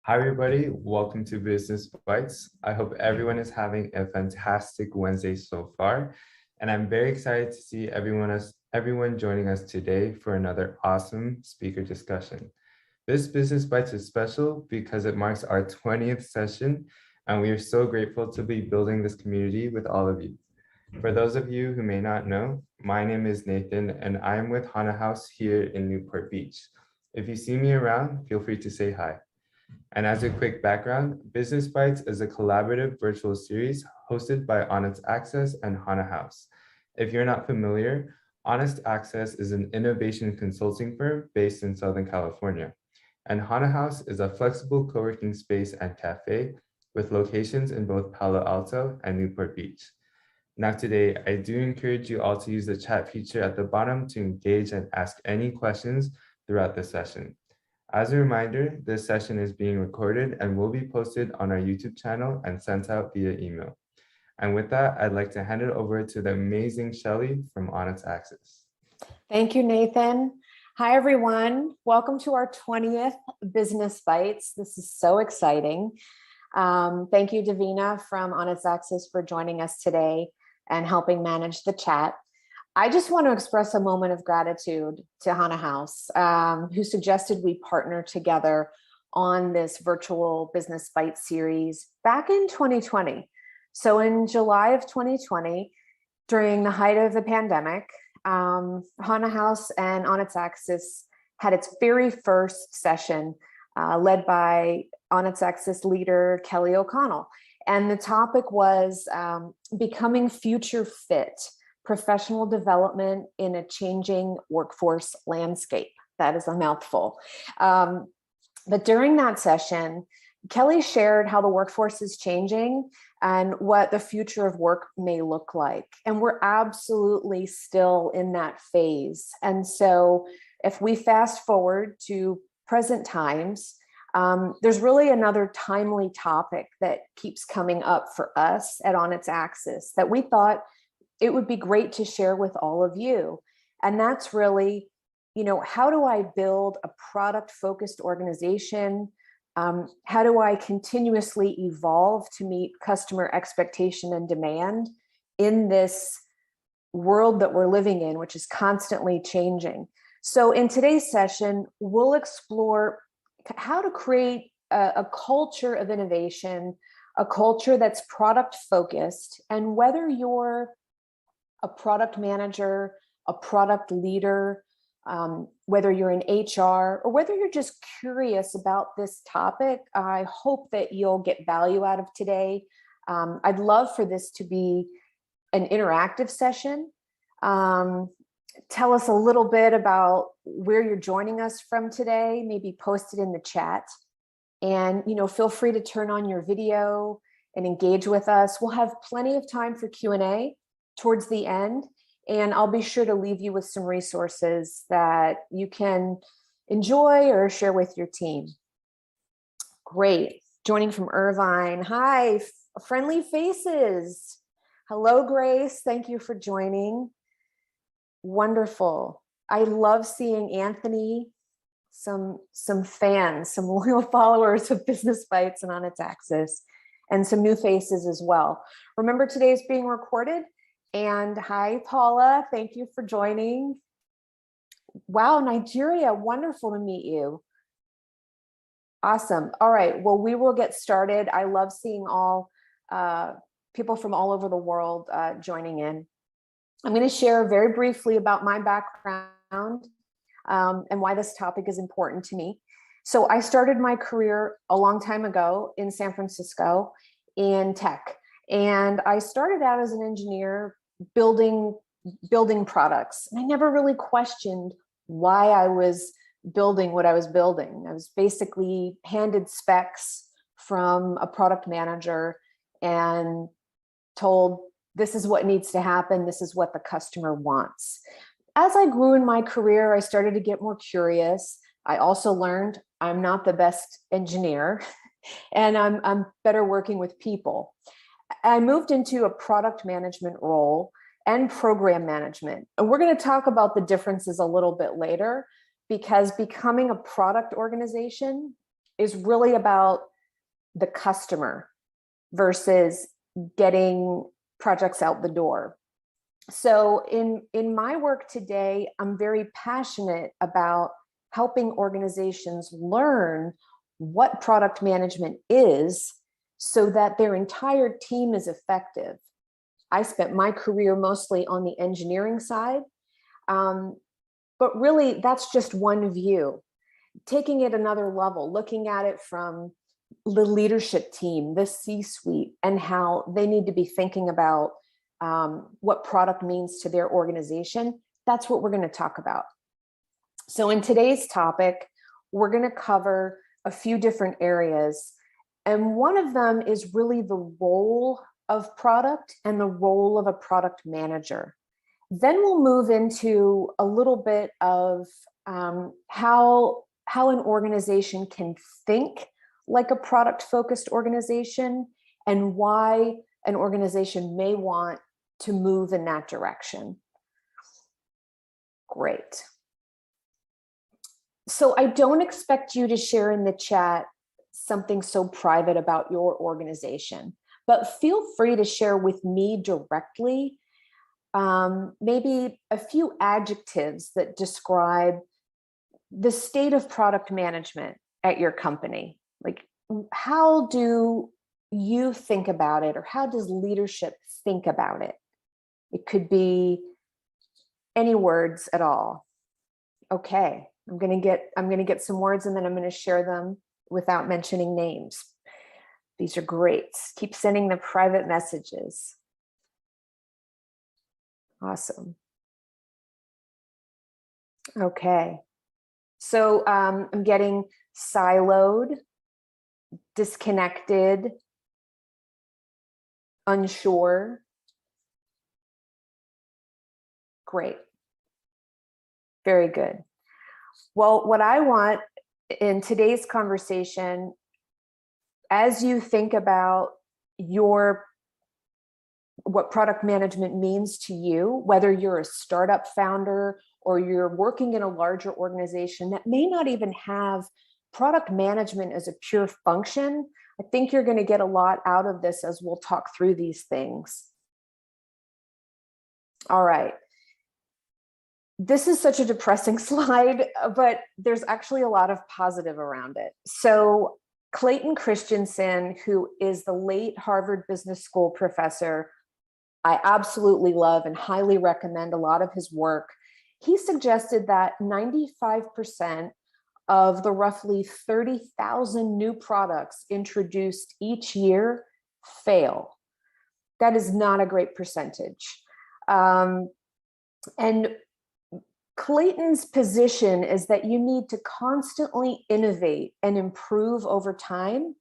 Hi, everybody. Welcome to Business Bites. I hope everyone is having a fantastic Wednesday so far. And I'm very excited to see everyone joining us today for another awesome speaker discussion. This Business Bites is special because it marks our 20th session, and we are so grateful to be building this community with all of you. For those of you who may not know, my name is Nathan, and I am with Hana House here in Newport Beach. If you see me around, feel free to say hi. And as a quick background, Business Bites is a collaborative virtual series hosted by Honest Access and Hana House. If you're not familiar, Honest Access is an innovation consulting firm based in Southern California. And Hana House is a flexible co-working space and cafe with locations in both Palo Alto and Newport Beach. Now today, I do encourage you all to use the chat feature at the bottom to engage and ask any questions throughout the session. As a reminder, this session is being recorded and will be posted on our YouTube channel and sent out via email. And with that, I'd like to hand it over to the amazing Shelly from Honest Access. Thank you, Nathan. Hi, everyone. Welcome to our 20th Business Bites. This is so exciting. Thank you, Davina from Honest Access, for joining us today and helping manage the chat. I just want to express a moment of gratitude to Hana House, who suggested we partner together on this virtual Business Bites series back in 2020. So in July of 2020, during the height of the pandemic, Hana House and Honest Access had its very first session led by Honest Access leader Kelly O'Connell. And the topic was becoming future fit. Professional development in a changing workforce landscape. That is a mouthful. But during that session, Kelly shared how the workforce is changing and what the future of work may look like. And we're absolutely still in that phase. And so if we fast forward to present times, there's really another timely topic that keeps coming up for us at Honest Access that we thought it would be great to share with all of you. And that's really, how do I build a product-focused organization? How do I continuously evolve to meet customer expectation and demand in this world that we're living in, which is constantly changing? So in today's session, we'll explore how to create a culture of innovation, a culture that's product-focused, and whether you're a product manager, a product leader, whether you're in HR, or whether you're just curious about this topic, I hope that you'll get value out of today. I'd love for this to be an interactive session. Tell us a little bit about where you're joining us from today, maybe post it in the chat. And feel free to turn on your video and engage with us. We'll have plenty of time for Q&A towards the end, and I'll be sure to leave you with some resources that you can enjoy or share with your team. Great. Joining from Irvine. Hi, friendly faces. Hello, Grace. Thank you for joining. Wonderful. I love seeing Anthony, some fans, some loyal followers of Business Bites and Honest Access, and some new faces as well. Remember, today is being recorded. And hi, Paula, thank you for joining. Wow, Nigeria, wonderful to meet you. Awesome. All right, well, we will get started. I love seeing all people from all over the world joining in. I'm going to share very briefly about my background and why this topic is important to me. So I started my career a long time ago in San Francisco in tech. And I started out as an engineer building products. And I never really questioned why I was building what I was building. I was basically handed specs from a product manager and told, this is what needs to happen. This is what the customer wants. As I grew in my career, I started to get more curious. I also learned I'm not the best engineer and I'm better working with people. I moved into a product management role and program management. And we're going to talk about the differences a little bit later, because becoming a product organization is really about the customer versus getting projects out the door. So in my work today, I'm very passionate about helping organizations learn what product management is so that their entire team is effective. I spent my career mostly on the engineering side, but really that's just one view. Taking it another level, looking at it from the leadership team, the C-suite, and how they need to be thinking about what product means to their organization. That's what we're going to talk about. So in today's topic, we're going to cover a few different areas. And one of them is really the role of product and the role of a product manager. Then we'll move into a little bit of how an organization can think like a product-focused organization and why an organization may want to move in that direction. Great. So I don't expect you to share in the chat something so private about your organization, but feel free to share with me directly maybe a few adjectives that describe the state of product management at your company. Like, how do you think about it, or how does leadership think about it? It could be any words at all. Okay, I'm gonna get some words, and then I'm gonna share them without mentioning names. These are great. Keep sending the private messages. Awesome. Okay, so I'm getting siloed, disconnected, unsure. Great. Very good. Well, what I want in today's conversation, as you think about what product management means to you, whether you're a startup founder or you're working in a larger organization that may not even have product management as a pure function, I think you're going to get a lot out of this as we'll talk through these things. All right. This is such a depressing slide, but there's actually a lot of positive around it. So Clayton Christensen, who is the late Harvard Business School professor, I absolutely love and highly recommend a lot of his work. He suggested that 95% of the roughly 30,000 new products introduced each year fail. That is not a great percentage. And Clayton's position is that you need to constantly innovate and improve over time,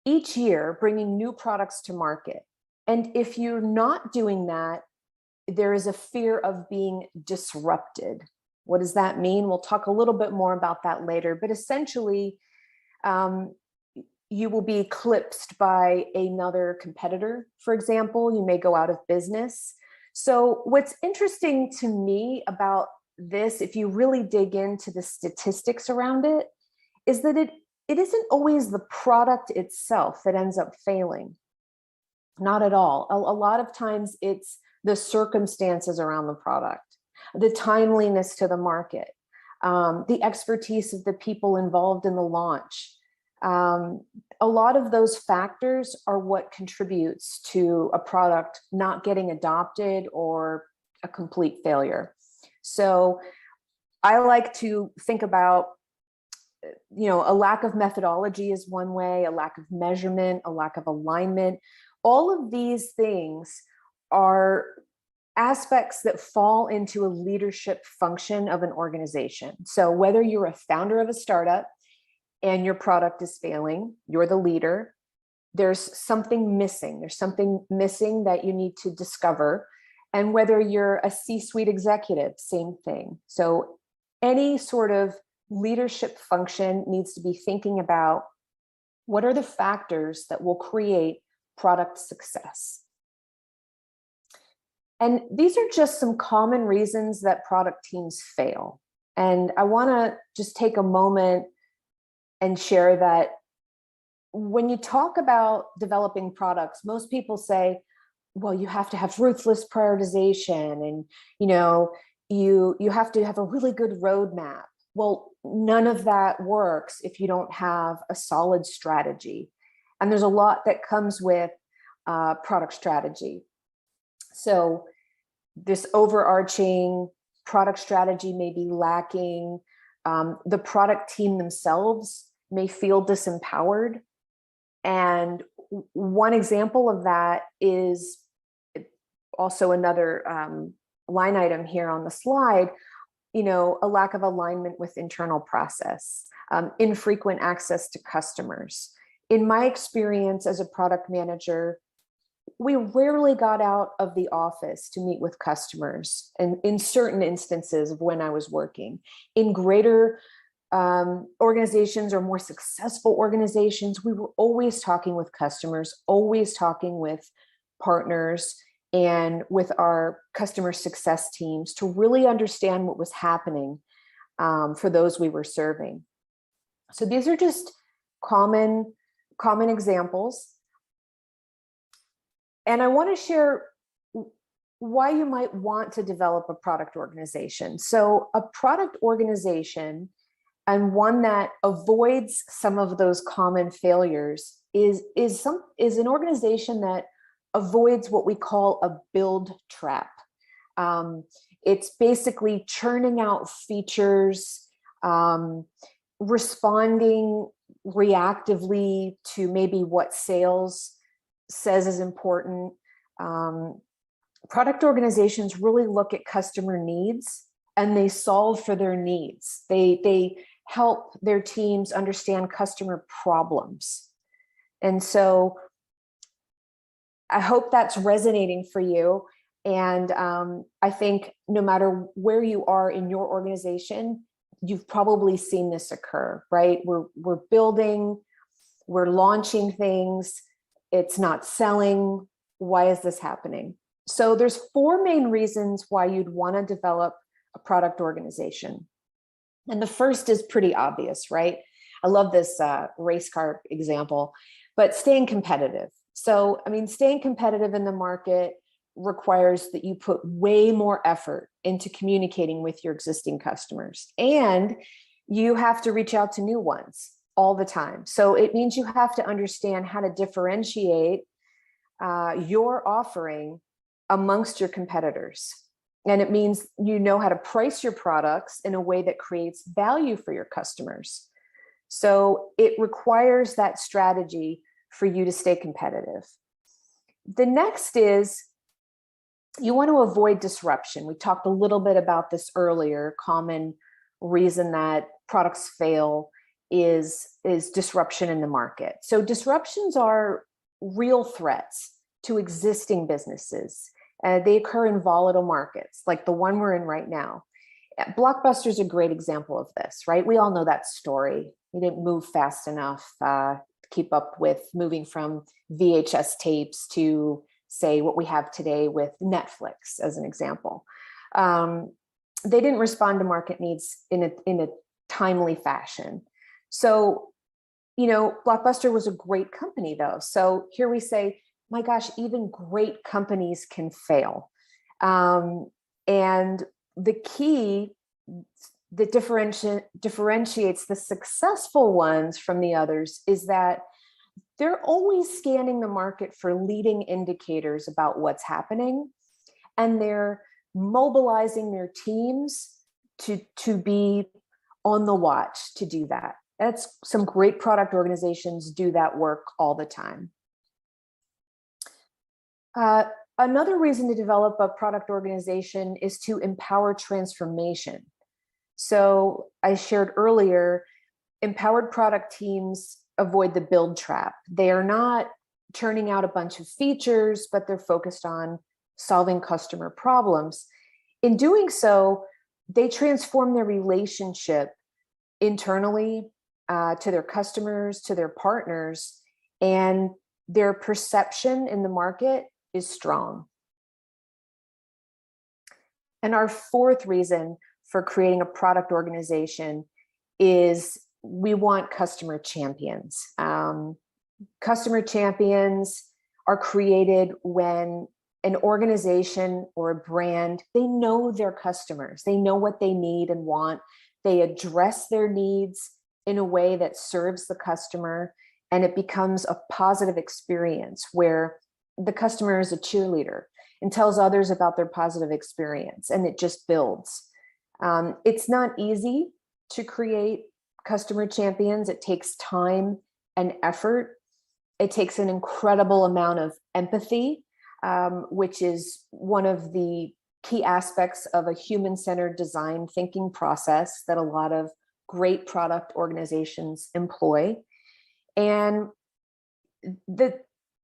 each year bringing new products to market. And if you're not doing that, there is a fear of being disrupted. What does that mean? We'll talk a little bit more about that later, but essentially, you will be eclipsed by another competitor. For example, you may go out of business. So what's interesting to me about this, if you really dig into the statistics around it, is that it isn't always the product itself that ends up failing. Not at all. A lot of times it's the circumstances around the product, the timeliness to the market, the expertise of the people involved in the launch. A lot of those factors are what contributes to a product not getting adopted or a complete failure. So I like to think about, a lack of methodology is one way, a lack of measurement, a lack of alignment. All of these things are aspects that fall into a leadership function of an organization. So whether you're a founder of a startup and your product is failing, you're the leader, there's something missing. There's something missing that you need to discover. And whether you're a C-suite executive, same thing. So any sort of leadership function needs to be thinking about what are the factors that will create product success. And these are just some common reasons that product teams fail. And I want to just take a moment and share that when you talk about developing products, most people say, well, you have to have ruthless prioritization, and you have to have a really good roadmap. Well, none of that works if you don't have a solid strategy. And there's a lot that comes with product strategy. So this overarching product strategy may be lacking. The product team themselves may feel disempowered. And one example of that is also another line item here on the slide, a lack of alignment with internal process, infrequent access to customers. In my experience as a product manager, we rarely got out of the office to meet with customers, and in certain instances of when I was working. In greater organizations or more successful organizations, we were always talking with customers, always talking with partners and with our customer success teams to really understand what was happening for those we were serving. So these are just common examples. And I want to share why you might want to develop a product organization. So a product organization, and one that avoids some of those common failures, is an organization that avoids what we call a build trap. It's basically churning out features, responding reactively to maybe what sales says is important. Product organizations really look at customer needs and they solve for their needs. They help their teams understand customer problems. And so I hope that's resonating for you. And I think no matter where you are in your organization, you've probably seen this occur, right? We're building, we're launching things, it's not selling. Why is this happening? So there's 4 main reasons why you'd want to develop a product organization. And the first is pretty obvious, right? I love this race car example, but staying competitive. So, staying competitive in the market requires that you put way more effort into communicating with your existing customers, and you have to reach out to new ones all the time. So it means you have to understand how to differentiate your offering amongst your competitors. And it means you know how to price your products in a way that creates value for your customers. So it requires that strategy for you to stay competitive. The next is you want to avoid disruption. We talked a little bit about this earlier. Common reason that products fail is disruption in the market. So disruptions are real threats to existing businesses. They occur in volatile markets like the one we're in right now. Blockbuster is a great example of this, right? We all know that story. We didn't move fast enough to keep up with moving from VHS tapes to, say, what we have today with Netflix, as an example. They didn't respond to market needs in a timely fashion. So, Blockbuster was a great company, though. So here we say, my gosh, even great companies can fail. And the key that differentiates the successful ones from the others is that they're always scanning the market for leading indicators about what's happening, and they're mobilizing their teams to be on the watch to do that. That's some great product organizations do that work all the time. Another reason to develop a product organization is to empower transformation. So I shared earlier, empowered product teams avoid the build trap. They are not churning out a bunch of features, but they're focused on solving customer problems. In doing so, they transform their relationship internally to their customers, to their partners, and their perception in the market is strong. And our 4th reason for creating a product organization is we want customer champions. Customer champions are created when an organization or a brand, they know their customers, they know what they need and want, they address their needs in a way that serves the customer, and it becomes a positive experience where the customer is a cheerleader and tells others about their positive experience, and it just builds. It's not easy to create customer champions. It takes time and effort. It takes an incredible amount of empathy, which is one of the key aspects of a human-centered design thinking process that a lot of great product organizations employ. And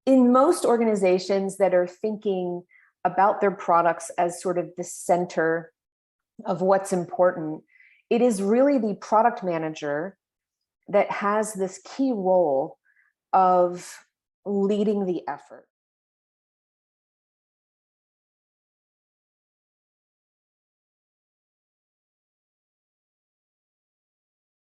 in most organizations that are thinking about their products as sort of the center of what's important, it is really the product manager that has this key role of leading the effort.